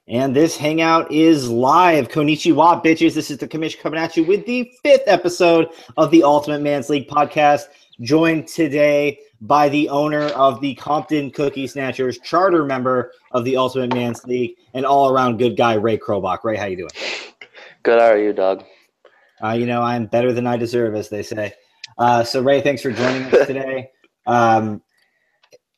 And this hangout is live. Konnichiwa, bitches. This is the commission coming at you with the 5th episode of the Ultimate Man's League podcast. Joined today by the owner of the Compton Cookie Snatchers, charter member of the Ultimate Man's League, and all-around good guy, Ray Krobach. Ray, how you doing? Good. How are you, Doug? I'm better than I deserve, as they say. So, Ray, thanks for joining us today.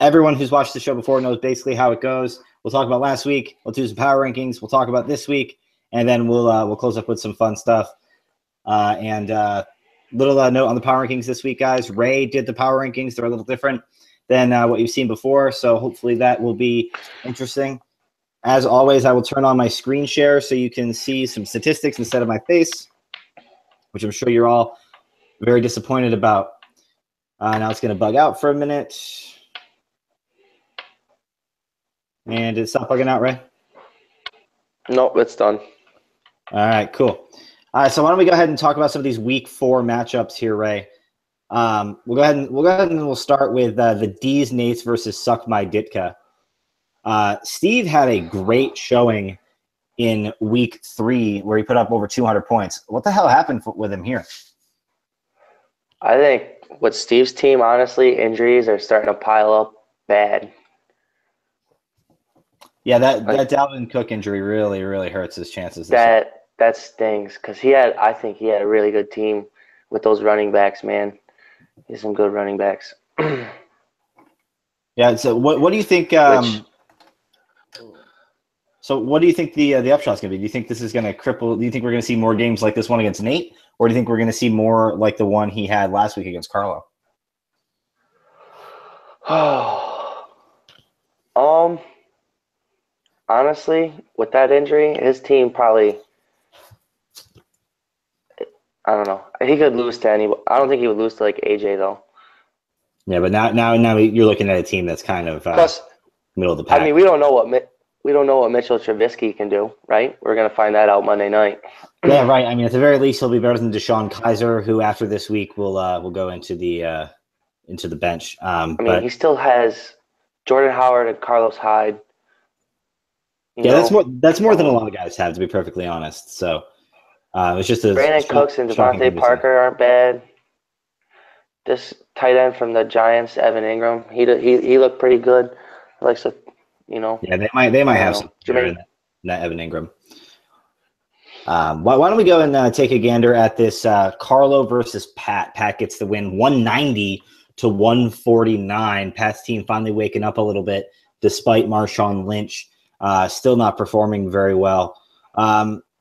Everyone who's watched the show before knows basically how it goes. We'll talk about last week. We'll do some power rankings. We'll talk about this week, and then we'll close up with some fun stuff. Little note on the power rankings this week, guys. Ray did the power rankings. They're a little different than what you've seen before, so hopefully that will be interesting. As always, I will turn on my screen share so you can see some statistics instead of my face, which I'm sure you're all very disappointed about. Now it's going to bug out for a minute. And did it stop bugging out, Ray? Nope, it's done. All right, cool. All right, so why don't we go ahead and talk about some of these Week 4 matchups here, Ray? We'll go ahead and we'll start with the D's Nates versus Suck My Ditka. Steve had a great showing in Week 3 where he put up over 200 points. What the hell happened with him here? I think with Steve's team, honestly, injuries are starting to pile up bad. Yeah, that Dalvin Cook injury really, really hurts his chances. That stings because I think he had a really good team with those running backs, man. He has some good running backs. Yeah. So what do you think? So what do you think the upshot's going to be? Do you think this is going to cripple? Do you think we're going to see more games like this one against Nate, or do you think we're going to see more like the one he had last week against Carlo? Honestly, with that injury, his team probably, I don't know. He could lose to anybody. I don't think he would lose to like AJ though. Yeah, but now you're looking at a team that's kind of middle of the pack. I mean, we don't know what Mitchell Trubisky can do, right? We're gonna find that out Monday night. Yeah, right. I mean, at the very least, he'll be better than Deshaun Kaiser, who after this week will go into the bench. He still has Jordan Howard and Carlos Hyde. That's more than a lot of guys have, to be perfectly honest. So it's just Brandon Cooks and Devontae Parker aren't bad. This tight end from the Giants, Evan Ingram, he looked pretty good. Likes to, Yeah, they might have some in that Evan Ingram. Why don't we go and take a gander at this Carlo versus Pat? Pat gets the win, 190-149. Pat's team finally waking up a little bit despite Marshawn Lynch. Still not performing very well.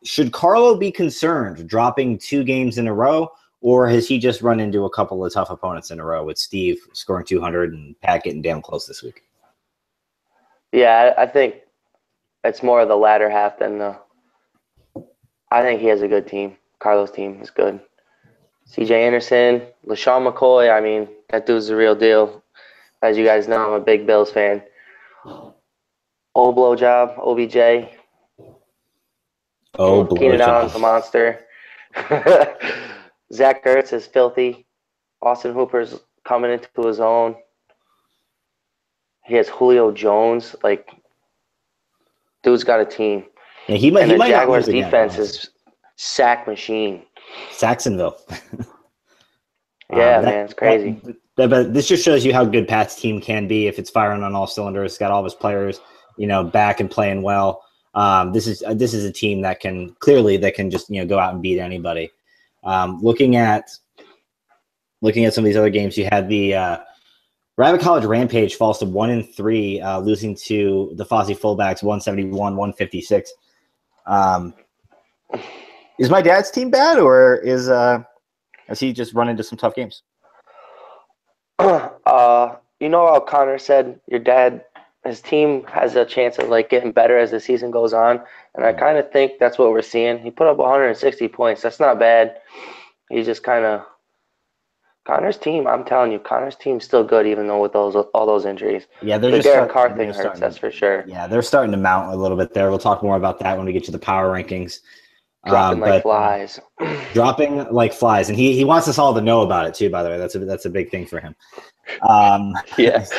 Should Carlo be concerned dropping 2 games in a row, or has he just run into a couple of tough opponents in a row with Steve scoring 200 and Pat getting damn close this week? Yeah, I think it's more of the latter half than the – I think he has a good team. Carlo's team is good. CJ Anderson, LaShawn McCoy, I mean, that dude's the real deal. As you guys know, I'm a big Bills fan. Old blowjob, OBJ. Keenan Allen's a monster. Zach Ertz is filthy. Austin Hooper's coming into his own. He has Julio Jones. Like, dude's got a team. Yeah, the Jaguars' defense is sack machine. Saxonville. Yeah, man, it's crazy. But this just shows you how good Pat's team can be if it's firing on all cylinders. It's got all of his players, back and playing well. This is a team that can just go out and beat anybody. Looking at some of these other games, you had the Rabbit College Rampage falls to 1-3, losing to the Fozzie fullbacks 171-156. Is my dad's team bad, or has he just run into some tough games? How Connor said your dad, his team has a chance of getting better as the season goes on, and I kind of think that's what we're seeing. He put up 160 points. That's not bad. He just Connor's team. I'm telling you, Connor's team's still good, even though with all those injuries. Yeah, the Derek Carr thing hurts. That's for sure. Yeah, they're starting to mount a little bit there. We'll talk more about that when we get to the power rankings. Dropping like flies. Dropping like flies, and he wants us all to know about it too. By the way, that's a big thing for him. Yeah. It's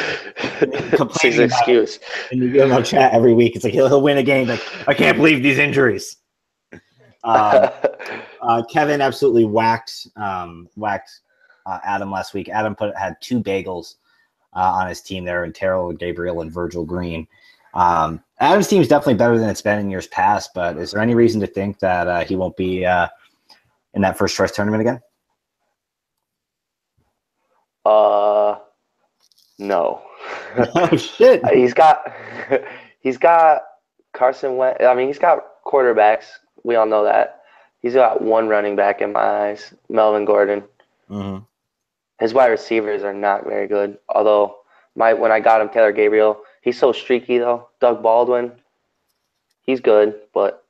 his complaining about it excuse. in the UML chat every week. It's like he'll win a game. Like, I can't believe these injuries. Kevin absolutely whacked Adam last week. Adam had 2 bagels on his team there in Terrell Gabriel and Virgil Green. Adam's team is definitely better than it's been in years past, but is there any reason to think that he won't be in that first choice tournament again? No. Oh shit! He's got Carson Wentz. I mean, he's got quarterbacks. We all know that. He's got one running back in my eyes, Melvin Gordon. Mm-hmm. His wide receivers are not very good. Although when I got him, Taylor Gabriel, he's so streaky though. Doug Baldwin, he's good, but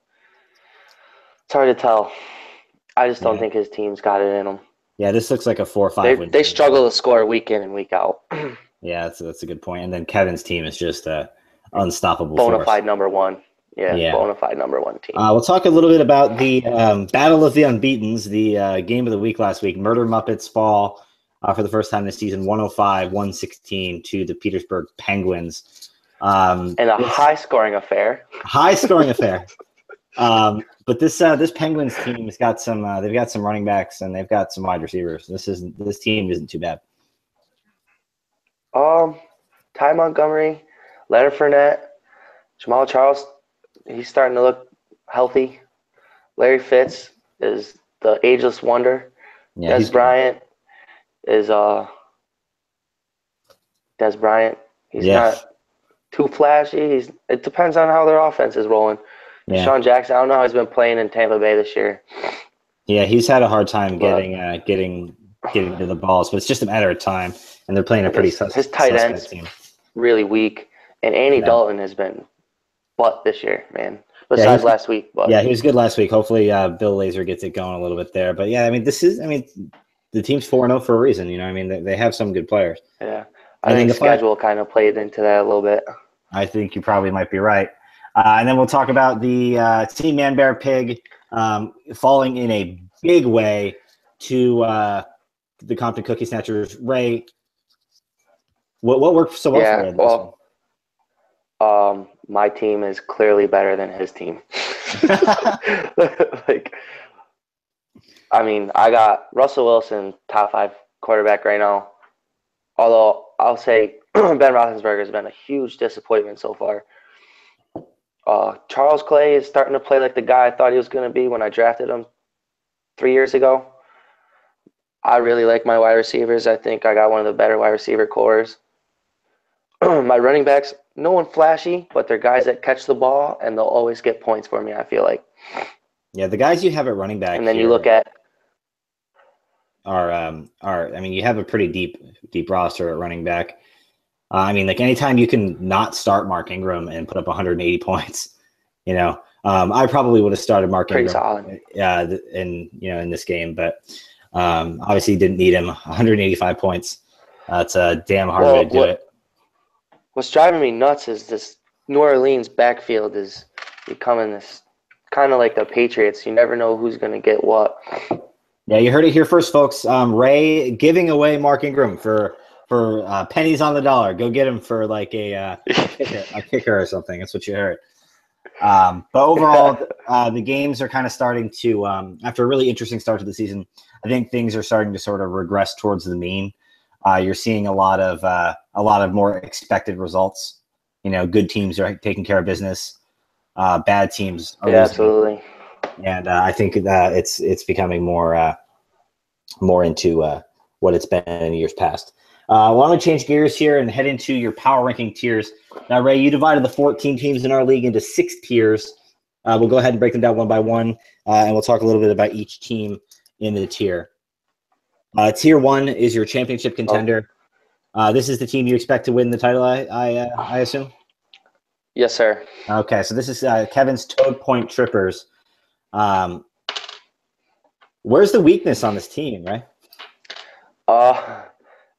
it's hard to tell. I just don't think his team's got it in them. Yeah, this looks like a 4 or 5 win. They struggle to score week in and week out. Yeah, that's a good point. And then Kevin's team is just unstoppable. Bona fide number one. Yeah, bona fide number one team. We'll talk a little bit about the Battle of the Unbeatens, the game of the week last week. Murder Muppets fall for the first time this season, 105-116 to the Petersburg Penguins. And a high-scoring affair. High-scoring affair. But this Penguins team has got some. They've got some running backs and they've got some wide receivers. This team isn't too bad. Ty Montgomery, Leonard Fournette, Jamal Charles. He's starting to look healthy. Larry Fitz is the ageless wonder. Yeah, Des Bryant is Des Bryant. He's not too flashy. It depends on how their offense is rolling. Yeah. Sean Jackson, I don't know how he's been playing in Tampa Bay this year. Yeah, he's had a hard time getting to the balls, but it's just a matter of time. And they're playing a pretty his tight end's team. Really weak, and Andy Dalton has been butt this year, man. Besides last week, but he was good last week. Hopefully, Bill Lazor gets it going a little bit there. But yeah, I mean, the team's 4-0 for a reason. You know, I mean, they have some good players. Yeah, I think the schedule kind of played into that a little bit. I think you probably might be right. And then we'll talk about the Team Man Bear Pig falling in a big way to the Compton Cookie Snatchers. Ray, what worked so well for you? My team is clearly better than his team. I got Russell Wilson, top 5 quarterback right now. Although I'll say Ben Roethlisberger has been a huge disappointment so far. Charles Clay is starting to play like the guy I thought he was going to be when I drafted him 3 years ago. I really like my wide receivers. I think I got one of the better wide receiver cores. My running backs, no one flashy, but they're guys that catch the ball, and they'll always get points for me, I feel like. Yeah, the guys you have at running back. And then you look at you have a pretty deep roster at running back. Anytime you can not start Mark Ingram and put up 180 points, I probably would have started Mark Ingram. Solid. In this game, but obviously didn't need him. 185 points. That's a damn hard way to do it. What's driving me nuts is this New Orleans backfield is becoming this kind of like the Patriots. You never know who's going to get what. Yeah, you heard it here first, folks. Ray giving away Mark Ingram for pennies on the dollar. Go get him for like a kicker or something. That's what you heard. But overall, the games are kind of starting to, after a really interesting start to the season, I think things are starting to sort of regress towards the mean. You're seeing a lot of more expected results. Good teams are taking care of business. Bad teams are losing. Absolutely. And I think that it's becoming more into what it's been in years past. Why don't we change gears here and head into your power ranking tiers? Now, Ray, you divided the 14 teams in our league into 6 tiers. We'll go ahead and break them down one by one, and we'll talk a little bit about each team in the tier. Tier 1 is your championship contender. This is the team you expect to win the title, I assume? Yes, sir. Okay, so this is Kevin's Toad Point Trippers. Where's the weakness on this team, right?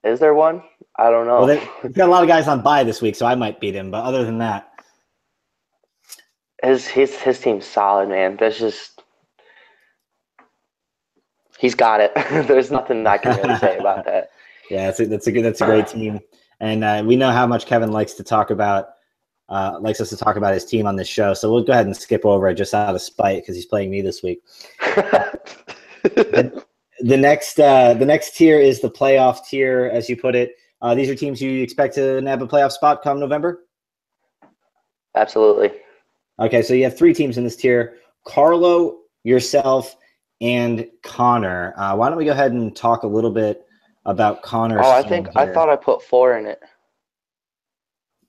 Is there one? I don't know. Well, we've got a lot of guys on bye this week, so I might beat him. But other than that, his team's solid, man. He's got it. There's nothing I can really say about that. Yeah, that's a great team, and we know how much Kevin likes us to talk about his team on this show. So we'll go ahead and skip over it just out of spite because he's playing me this week. the next tier is the playoff tier, as you put it. These are teams you expect to nab a playoff spot come November? Absolutely. Okay, so you have 3 teams in this tier: Carlo, yourself, and Connor. Why don't we go ahead and talk a little bit about Connor's team I here. thought I put 4 in it.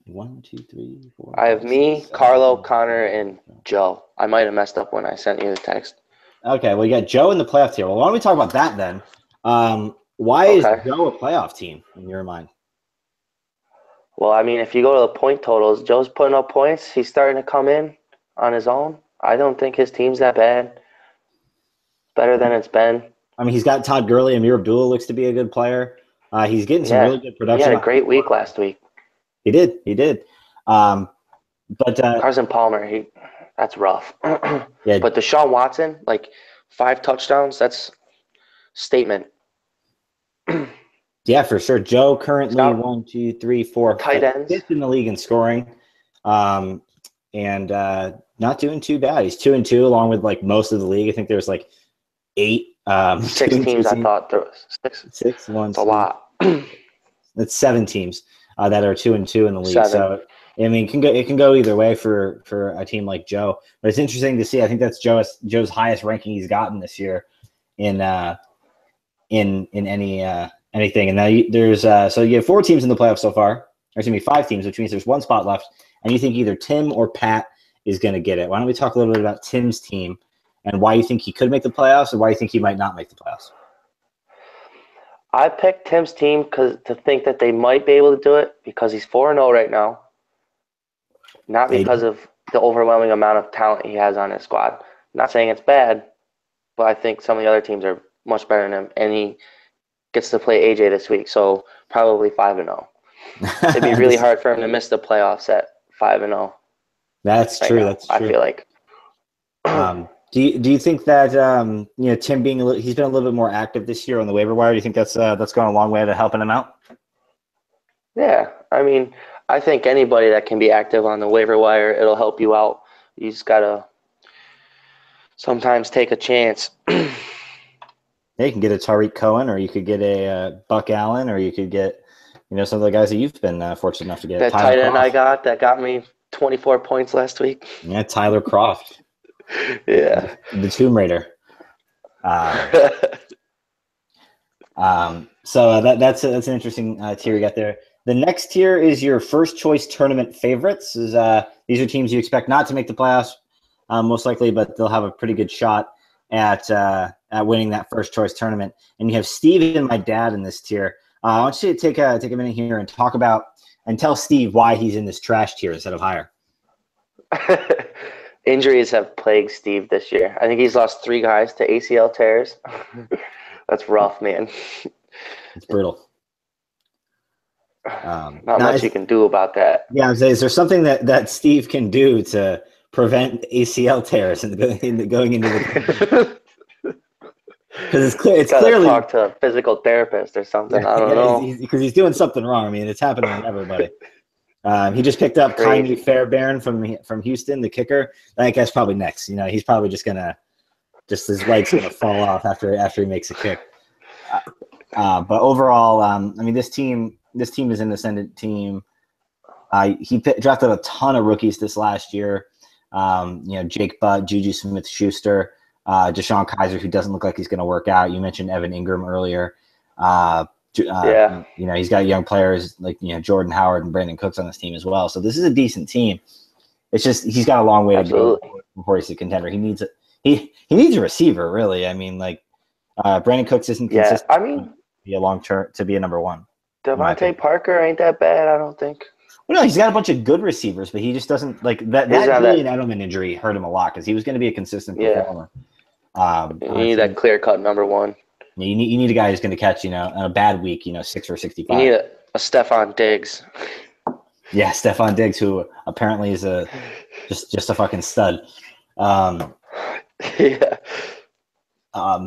1, 2, 3, 4. I have me, Carlo, Connor, and Joe. I might have messed up when I sent you the text. Okay, well, you got Joe in the playoff tier. Well, why don't we talk about that then? Why is Joe a playoff team in your mind? Well, I mean, if you go to the point totals, Joe's putting up points. He's starting to come in on his own. I don't think his team's that bad. Better than it's been. I mean, he's got Todd Gurley. Amir Abdullah looks to be a good player. He's getting some really good production. He had a great week last week. He did. But Carson Palmer, that's rough. Yeah. But Deshaun Watson, 5 touchdowns, that's statement. Yeah, for sure. Joe currently 1, 2, 3, 4, tight ends, 5th in the league in scoring, and not doing too bad. He's 2-2 along with most of the league. I think there's 8. 6 teams. I thought there was 6. 6. That's a lot. That's 7 teams that are 2-2 in the league. 7. So I mean, it can go either way for a team like Joe. But it's interesting to see. I think that's Joe's highest ranking he's gotten this year in anything. And now there's so you have 4 teams in the playoffs so far. Or excuse me, 5 teams, which means there's 1 spot left. And you think either Tim or Pat is going to get it. Why don't we talk a little bit about Tim's team and why you think he could make the playoffs, or why you think he might not make the playoffs? I picked Tim's team to think that they might be able to do it because he's 4-0 right now. Not because of the overwhelming amount of talent he has on his squad. Not saying it's bad, but I think some of the other teams are much better than him, and he gets to play AJ this week, so probably 5-0. It'd be really hard for him to miss the playoffs at 5-0. That's true. That's true. I feel like. Do you think that Tim he's been a little bit more active this year on the waiver wire? Do you think that's gone a long way to helping him out? Yeah, I mean, I think anybody that can be active on the waiver wire, it'll help you out. You just gotta sometimes take a chance. Yeah, you can get a Tariq Cohen, or you could get a Buck Allen, or you could get some of the guys that you've been fortunate enough to get. That tight end I got that got me 24 points last week. Yeah, Tyler Kroft. Yeah, the Tomb Raider. So that's an interesting tier you got there. The next tier is your first choice tournament favorites. These are teams you expect not to make the playoffs, most likely, but they'll have a pretty good shot at winning that first choice tournament. And you have Steve and my dad in this tier. I want you to take a minute here and talk about and tell Steve why he's in this trash tier instead of higher. Injuries have plagued Steve this year. I think he's lost 3 guys to ACL tears. That's rough, man. It's brutal. Not much you can do about that. Yeah, I was saying, is there something that Steve can do to prevent ACL tears and going into the? Because it's clear. It's clearly talk to a physical therapist or something. I don't know. Because he's doing something wrong. I mean, it's happening to everybody. He just picked up Kyrie Fairbairn from Houston, the kicker. I think that's probably next. He's probably just his leg's gonna fall off after he makes a kick. But overall, I mean, this team is an ascendant team. He drafted a ton of rookies this last year. Jake Butt, Juju Smith-Schuster, Deshaun Kaiser, who doesn't look like he's going to work out. You mentioned Evan Ingram earlier. He's got young players like Jordan Howard and Brandon Cooks on this team as well. So this is a decent team. It's just he's got a long way to go before he's a contender. He needs a receiver, really. I mean, Brandon Cooks isn't consistent. I mean, be a long term to be a number 1. Devontae Parker ain't that bad, I don't think. Well, no, he's got a bunch of good receivers, but he just doesn't that Julian Edelman injury hurt him a lot because he was going to be a consistent performer. You need that clear-cut number 1. You need a guy who's going to catch, on a bad week, 6 for 65. You need a Stephon Diggs. Yeah, Stephon Diggs, who apparently is just a fucking stud. Yeah.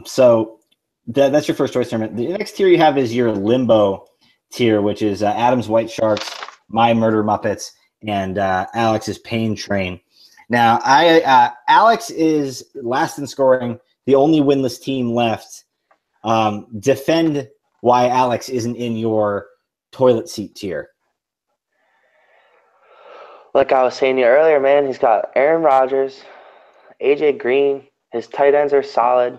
So That's your first choice tournament. The next tier you have is your limbo tier, which is Adam's White Sharks, My Murder Muppets, and Alex's Pain Train. Now, Alex is last in scoring, the only winless team left. Defend why Alex isn't in your toilet seat tier. Like I was saying to you earlier, man, he's got Aaron Rodgers, AJ Green. His tight ends are solid.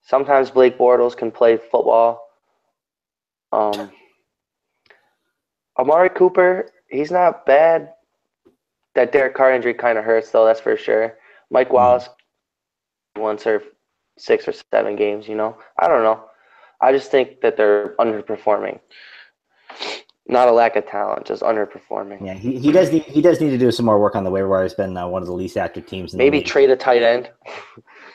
Sometimes Blake Bortles can play football. Amari Cooper, he's not bad. That Derek Carr injury kind of hurts, though, that's for sure. Mike Wallace, once or 6 or 7 games, I don't know. I just think that they're underperforming. Not a lack of talent, just underperforming. Yeah, he does need to do some more work on the waiver wire. He's been one of the least active teams in the Maybe league. trade a tight end.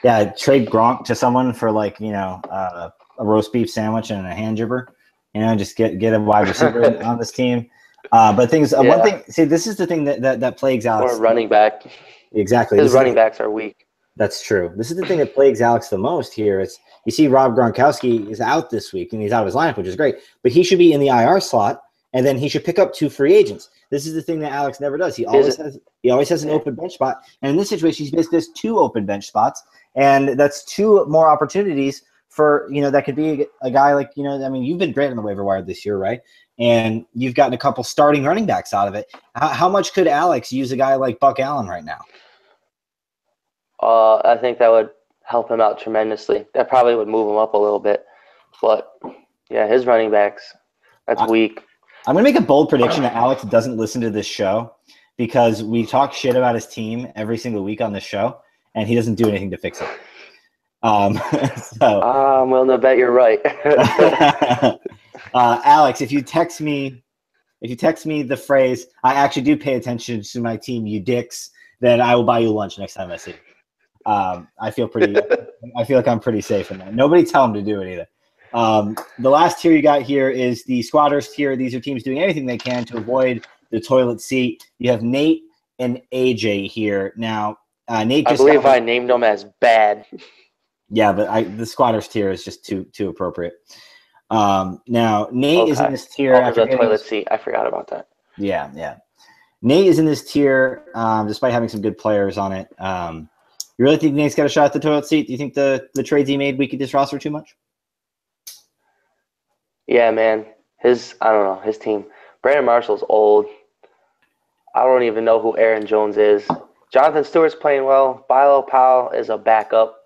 Yeah, trade Gronk to someone for a roast beef sandwich and a hand jibber. Just get a wide receiver on this team. One thing. See, this is the thing that plagues Alex. Or a running back. Exactly. His running backs are weak. That's true. This is the thing that plagues Alex the most here. It's you see Rob Gronkowski is out this week and he's out of his lineup, which is great. But he should be in the IR slot, and then he should pick up 2 free agents. This is the thing that Alex never does. He always has an open bench spot, and in this situation, he's basically has 2 open bench spots, and that's 2 more opportunities for that could be a guy like you've been great on the waiver wire this year, right? And you've gotten a couple starting running backs out of it. How much could Alex use a guy like Buck Allen right now? I think that would help him out tremendously. That probably would move him up a little bit. But, yeah, his running backs, that's weak. I'm going to make a bold prediction that Alex doesn't listen to this show because we talk shit about his team every single week on this show, and he doesn't do anything to fix it. I'm willing to bet you're right. Alex, if you text me the phrase, I actually do pay attention to my team, you dicks, then I will buy you lunch next time I see you. I feel like I'm pretty safe in that. Nobody tell him to do it either. The last tier you got here is the squatters tier. These are teams doing anything they can to avoid the toilet seat. You have Nate and AJ here. Now, Nate just I named them as bad. Yeah, but the squatters tier is just too appropriate. Now, Nate is in this tier. After the toilet seat. I forgot about that. Yeah. Nate is in this tier despite having some good players on it. You really think Nate's got a shot at the toilet seat? Do you think the trades he made weakened his roster too much? Yeah, man. His team. Brandon Marshall's old. I don't even know who Aaron Jones is. Jonathan Stewart's playing well. Bilo Powell is a backup.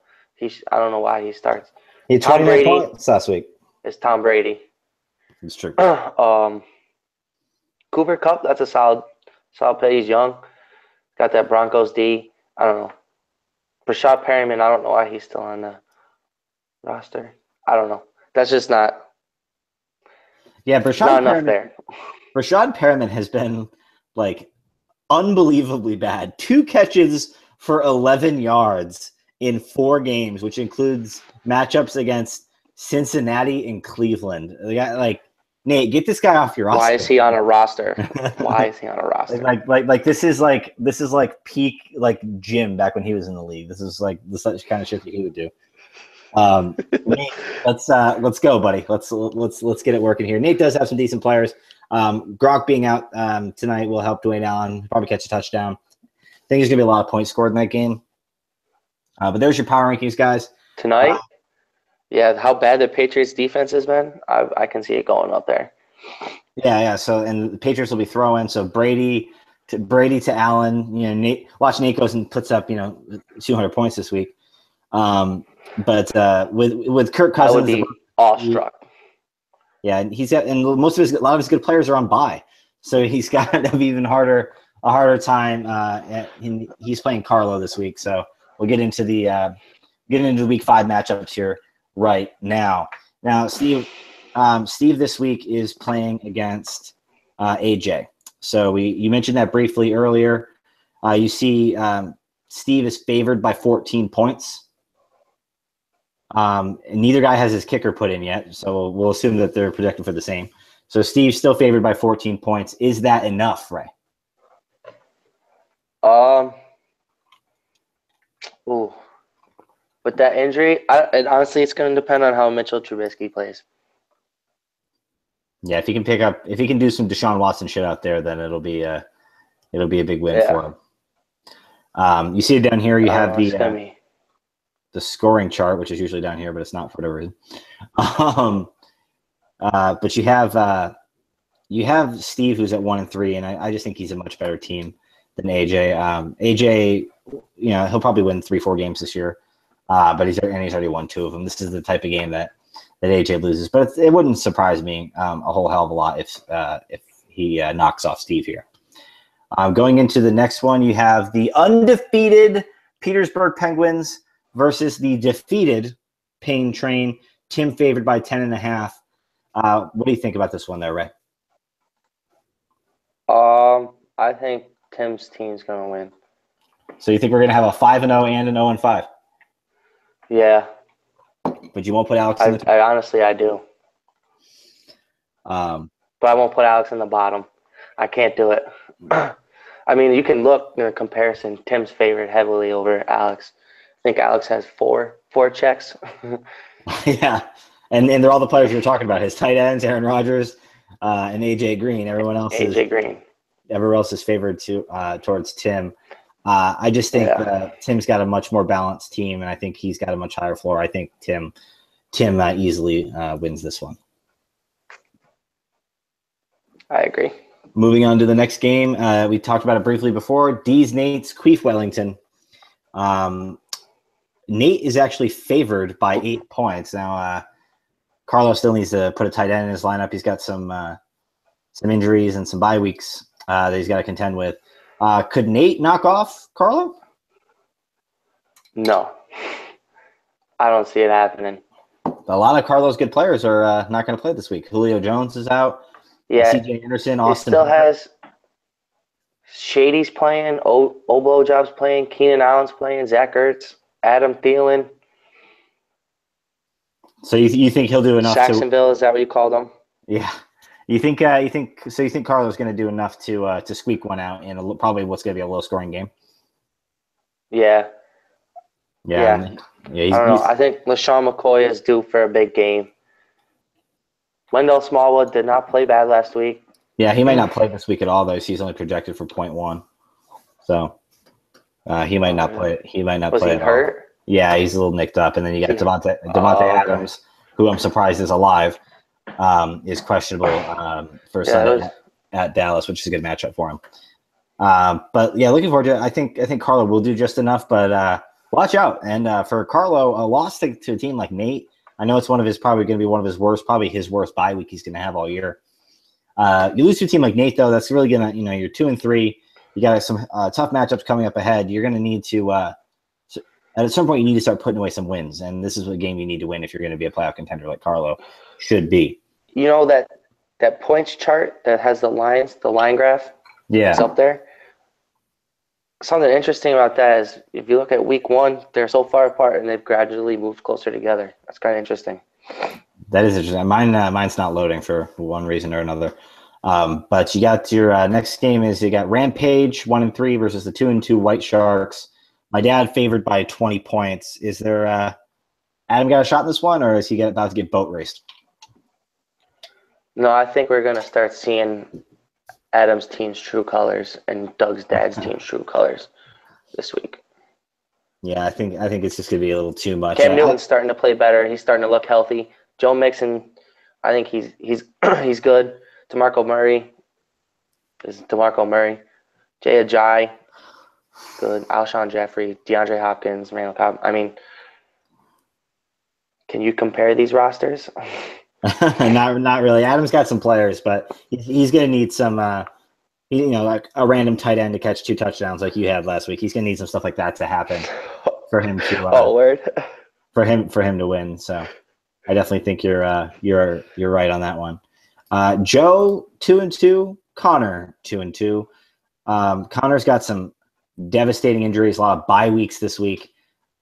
I don't know why he starts. He had 29 points last week. It's Tom Brady. It's true. Cooper Kupp, that's a solid play. He's young. Got that Broncos D. I don't know. Rashad Perryman, I don't know why he's still on the roster. I don't know. That's just not. Yeah, not enough there. Rashad Perriman has been unbelievably bad. 2 catches for 11 yards in 4 games, which includes matchups against Cincinnati and Cleveland. Nate, get this guy off your roster. Why is he on a roster? This is peak Jim back when he was in the league. This is the kind of shit that he would do. Nate, let's go, buddy. Let's get it working here. Nate does have some decent players. Gronk being out tonight will help Dwayne Allen probably catch a touchdown. I think there's gonna be a lot of points scored in that game. But there's your power rankings, guys. Tonight, yeah, how bad the Patriots defense has been, I can see it going up there. Yeah. So and the Patriots will be throwing. So Brady to Allen. Nate goes and puts up 200 points this week. But with Kirk Cousins, I would be awestruck. Yeah, a lot of his good players are on bye, so he's got to have even a harder time. He's playing Carlo this week, so we'll get into the week 5 matchups here right now. Now, Steve this week is playing against AJ. So you mentioned that briefly earlier. You see, Steve is favored by 14 points. Neither guy has his kicker put in yet, so we'll assume that they're projected for the same. So Steve's still favored by 14 points. Is that enough, Ray? With that injury, honestly, it's going to depend on how Mitchell Trubisky plays. Yeah, if he can do some Deshaun Watson shit out there, then it'll be a big win for him. You see it down here. You have the scoring chart, which is usually down here, but it's not for whatever reason. But you have Steve, who's at 1-3, and I just think he's a much better team than AJ. AJ, he'll probably win 3-4 games this year, but he's already won 2 of them. This is the type of game that AJ loses, but it wouldn't surprise me a whole hell of a lot if he knocks off Steve here. Going into the next one, you have the undefeated Petersburg Penguins versus the defeated Pain Train. Tim favored by 10.5. What do you think about this one there, Ray? I think Tim's team's going to win. So you think we're going to have a 5-0 and an 0-5? Yeah. But you won't put Alex in the top? Honestly, I do. But I won't put Alex in the bottom. I can't do it. I mean, you can look in a comparison. Tim's favored heavily over Alex. I think Alex has four checks. Yeah. And they're all the players you're talking about. His tight ends, Aaron Rodgers, and AJ Green. Everyone else is favored towards Tim. I just think Tim's got a much more balanced team, and I think he's got a much higher floor. I think Tim easily wins this one. I agree. Moving on to the next game, we talked about it briefly before. D's Nate's Queef Wellington. Nate is actually favored by 8 points. Now, Carlos still needs to put a tight end in his lineup. He's got some injuries and some bye weeks that he's got to contend with. Could Nate knock off Carlo? No. I don't see it happening. A lot of Carlo's good players are not going to play this week. Julio Jones is out. Yeah. CJ Anderson, Austin. He still has Shady's playing, Obo Job's playing, Keenan Allen's playing, Zach Ertz, Adam Thielen. So you think he'll do enough? Jacksonville, is that what you called them? Yeah. You think Carlo's going to do enough to squeak one out in probably what's going to be a low scoring game? Yeah. Yeah. I don't know. I think LaShawn McCoy is due for a big game. Wendell Smallwood did not play bad last week. Yeah, he might not play this week at all, though. He's only projected for 0.1. So he might not play. He might not play. Was he hurt? All. Yeah, he's a little nicked up. And then you got Devontae Adams, who I'm surprised is alive, is questionable for Sunday at Dallas, which is a good matchup for him. But yeah, looking forward to it. I think Carlo will do just enough, but watch out. And for Carlo, a loss to a team like Nate, I know it's probably going to be one of his worst, probably his worst bye week he's going to have all year. You lose to a team like Nate, though, that's really going to, you're 2-3. You got some tough matchups coming up ahead. You're going to need to, at some point, you need to start putting away some wins. And this is a game you need to win if you're going to be a playoff contender like Carlo should be. You know that points chart that has the line graph? Yeah. It's up there. Something interesting about that is if you look at week 1, they're so far apart and they've gradually moved closer together. That's kind of interesting. That is interesting. Mine's not loading for one reason or another. But you got your next game is you got Rampage 1-3 versus the 2-2 White Sharks. My dad favored by 20 points. Is there Adam got a shot in this one, or is he about to get boat raced? No, I think we're going to start seeing Adam's team's true colors and Doug's dad's team's true colors this week. Yeah, I think it's just going to be a little too much. Cam Newton's starting to play better. He's starting to look healthy. Joe Mixon, I think he's he's good. DeMarco Murray. Jay Ajayi, good. Alshon Jeffrey, DeAndre Hopkins, Randall Cobb. I mean, can you compare these rosters? Not really. Adam's got some players, but he's going to need some, like a random tight end to catch 2 touchdowns like you had last week. He's going to need some stuff like that to happen for him to for him to win. So I definitely think you're right on that one. Joe 2-2, Connor 2-2. Connor's got some devastating injuries, a lot of bye weeks this week.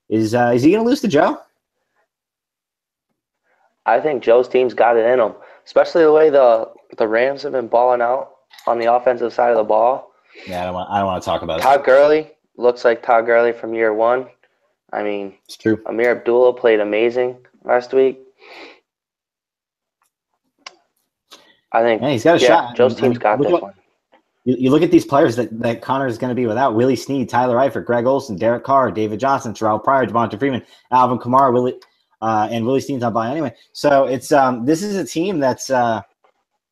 Is he going to lose to Joe? I think Joe's team's got it in them, especially the way the Rams have been balling out on the offensive side of the ball. Yeah, I don't want to talk about Todd Gurley looks like Todd Gurley from year 1. I mean, It's true. Amir Abdullah played amazing last week. I think He's got a shot. Joe's team's got this one. You look at these players that Connor is going to be without: Willie Snead, Tyler Eifert, Greg Olson, Derek Carr, David Johnson, Terrell Pryor, Devonta Freeman, Alvin Kamara, and Willie Snead's not buying anyway. So it's this is a team that's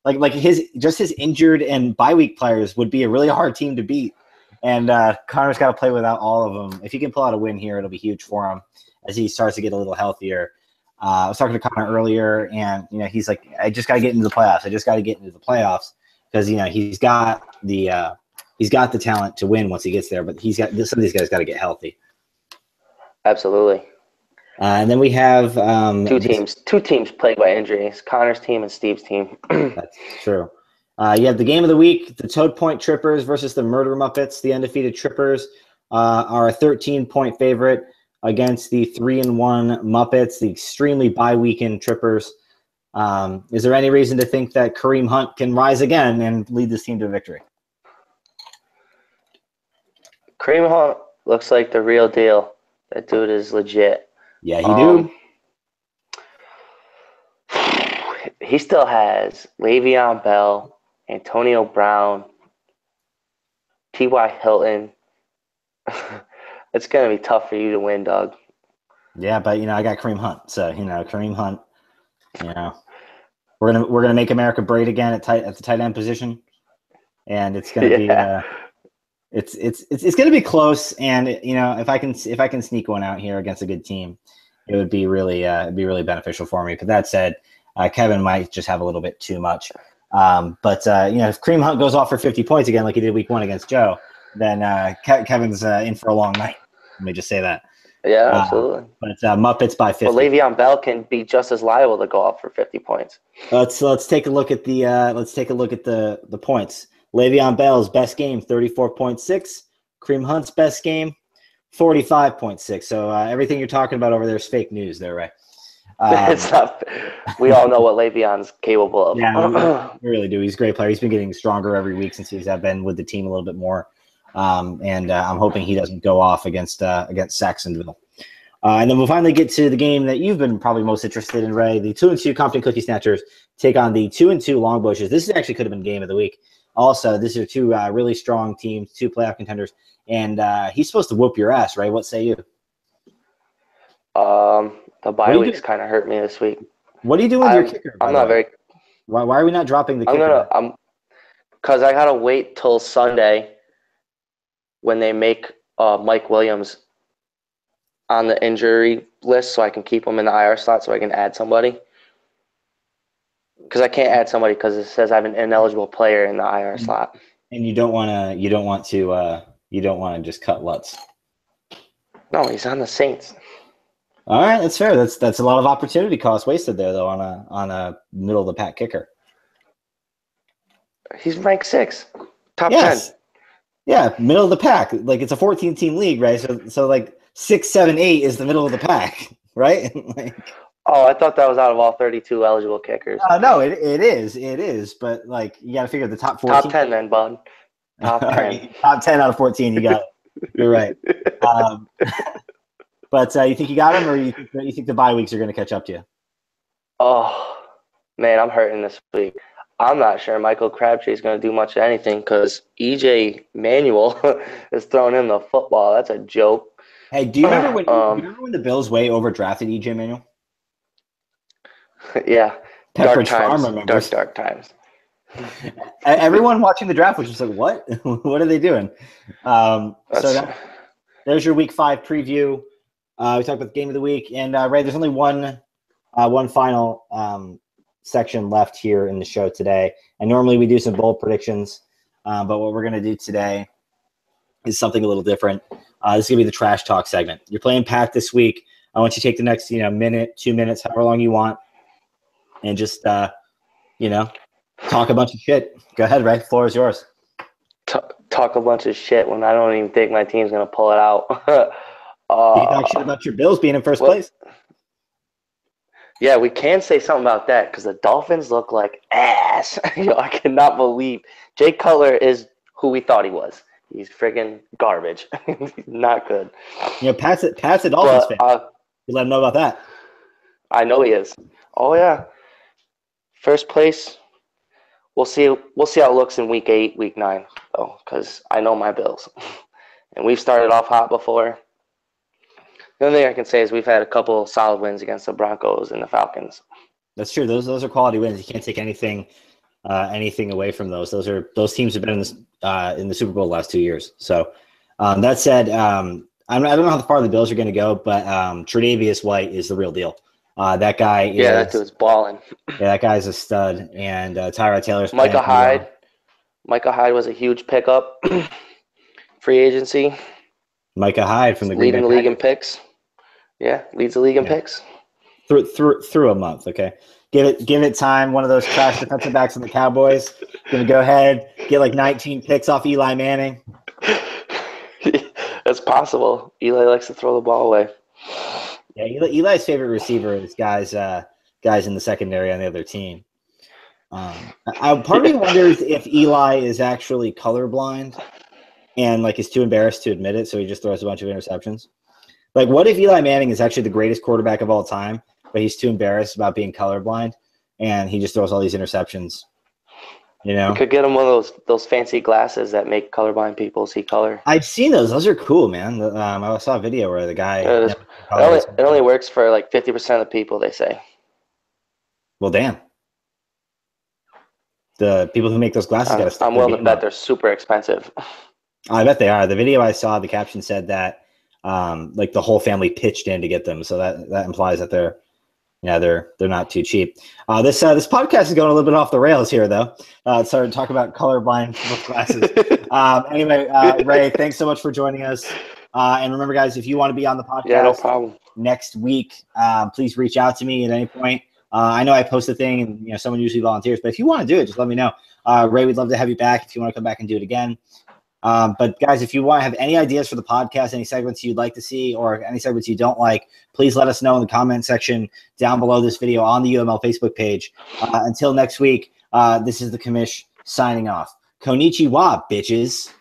like his injured and bye week players would be a really hard team to beat. And Connor's got to play without all of them. If he can pull out a win here, it'll be huge for him as he starts to get a little healthier. I was talking to Connor earlier, and he's like, I just got to get into the playoffs. Because he's got the talent to win once he gets there, but some of these guys got to get healthy. Absolutely. And then we have two teams plagued by injuries: Connor's team and Steve's team. That's true. You have the game of the week: the Toad Point Trippers versus the Murder Muppets. The undefeated Trippers are a 13-point favorite against the 3-1 Muppets, the extremely bye-weekend Trippers. Is there any reason to think that Kareem Hunt can rise again and lead this team to a victory? Kareem Hunt looks like the real deal. That dude is legit. Yeah, he do. He still has Le'Veon Bell, Antonio Brown, T.Y. Hilton. It's going to be tough for you to win, Doug. Yeah, but, I got Kareem Hunt. So, Kareem Hunt, we're gonna make America great again at the tight end position. And it's going to be it's going to be close. And, if I can sneak one out here against a good team, it would be really beneficial for me. But that said, Kevin might just have a little bit too much. But if Kareem Hunt goes off for 50 points again, like he did week 1 against Joe, then Kevin's in for a long night. Let me just say that. Yeah, absolutely. But Muppets by 50. Well, Le'Veon Bell can be just as liable to go off for 50 points. Let's take a look at the points. Le'Veon Bell's best game, 34.6. Kareem Hunt's best game, 45.6. So everything you're talking about over there is fake news there, Ray. It's not. We all know what Le'Veon's capable of. Yeah, we really do. He's a great player. He's been getting stronger every week since he's been with the team a little bit more. And I'm hoping he doesn't go off against Saxonville. And then we'll finally get to the game that you've been probably most interested in, Ray. The 2-2 Compton Cookie Snatchers take on the 2-2 Long Bushes. This actually could have been game of the week. Also, these are two really strong teams, two playoff contenders, and he's supposed to whoop your ass, Ray. What say you? The bye weeks kind of hurt me this week. What are you doing with your kicker? I'm not very. Why are we not dropping the kicker? Because I gotta wait till Sunday when they make Mike Williams on the injury list, so I can keep him in the IR slot, so I can add somebody. Because I can't add somebody because it says I have an ineligible player in the IR slot. And you don't want to just cut Lutz. No, he's on the Saints. All right, that's fair. That's a lot of opportunity cost wasted there, though, on a middle of the pack kicker. He's ranked 6, top 10. Yeah, middle of the pack. Like it's a 14-team league, right? So like 6, 7, 8 is the middle of the pack, right? Oh, I thought that was out of all 32 eligible kickers. No, it is. But like you got to figure the top 14. Top 10 then, bud. Top 10. Right, top 10 out of 14. You got it. You're right. But you think you got him, or you think the bye weeks are going to catch up to you? Oh, man, I'm hurting this week. I'm not sure Michael Crabtree is going to do much of anything because EJ Manuel is throwing in the football. That's a joke. Hey, do you remember when the Bills way overdrafted EJ Manuel? Yeah. Pepperidge Farm remembers. Dark times. Everyone watching the draft was just like, what? What are they doing? There's your week 5 preview. We talked about the game of the week. And, Ray, there's only one final section left here in the show today. And normally we do some bold predictions. But what we're going to do today is something a little different. This is going to be the trash talk segment. You're playing Pat this week. I want you to take the next minute, 2 minutes, however long you want, and just talk a bunch of shit. Go ahead, Ray. The floor is yours. Talk a bunch of shit when I don't even think my team's going to pull it out. You can talk shit about your Bills being in first place. Yeah, we can say something about that because the Dolphins look like ass. I cannot believe Jay Cutler is who we thought he was. He's friggin' garbage. Not good. Pat's a Dolphins But fan. You let him know about that. I know he is. Oh yeah. First place. We'll see how it looks in week 8, week 9, though, because I know my Bills. And we've started off hot before. The only thing I can say is we've had a couple solid wins against the Broncos and the Falcons. That's true. Those are quality wins. You can't take anything away from those. Those teams have been in the Super Bowl the last 2 years. So that said, I don't know how far the Bills are going to go, but Tre'Davious White is the real deal. That guy is. Yeah, that dude's balling. Yeah, that guy's a stud. And Tyrod Taylor's Micah Hyde. Micah Hyde was a huge pickup. Free agency. Micah Hyde from the Green Bay leading the league in picks. Yeah, leads the league in picks. Through a month, okay. Give it time. One of those trash defensive backs on the Cowboys gonna go ahead, get like 19 picks off Eli Manning. That's possible. Eli likes to throw the ball away. Yeah, Eli's favorite receiver is guys in the secondary on the other team. Part of me wonders if Eli is actually colorblind and like is too embarrassed to admit it, so he just throws a bunch of interceptions. Like, what if Eli Manning is actually the greatest quarterback of all time, but he's too embarrassed about being colorblind, and he just throws all these interceptions? You could get him one of those fancy glasses that make colorblind people see color. I've seen those. Those are cool, man. I saw a video where the guy. It only works for like 50% of the people, they say. Well, damn. The people who make those glasses got to stop. I'm willing to bet they're super expensive. I bet they are. The video I saw, the caption said that like the whole family pitched in to get them, so that implies that they're not too cheap. This podcast is going a little bit off the rails here, though. So talk about colorblind glasses. Anyway, Ray, thanks so much for joining us. And remember, guys, if you want to be on the podcast no problem. Next week, please reach out to me at any point. I know I post a thing, and someone usually volunteers, but if you want to do it, just let me know. Ray, we'd love to have you back if you want to come back and do it again. But guys, if you want to have any ideas for the podcast, any segments you'd like to see, or any segments you don't like, please let us know in the comment section down below this video on the UML Facebook page. Until next week, this is the commish signing off. Konnichiwa, bitches.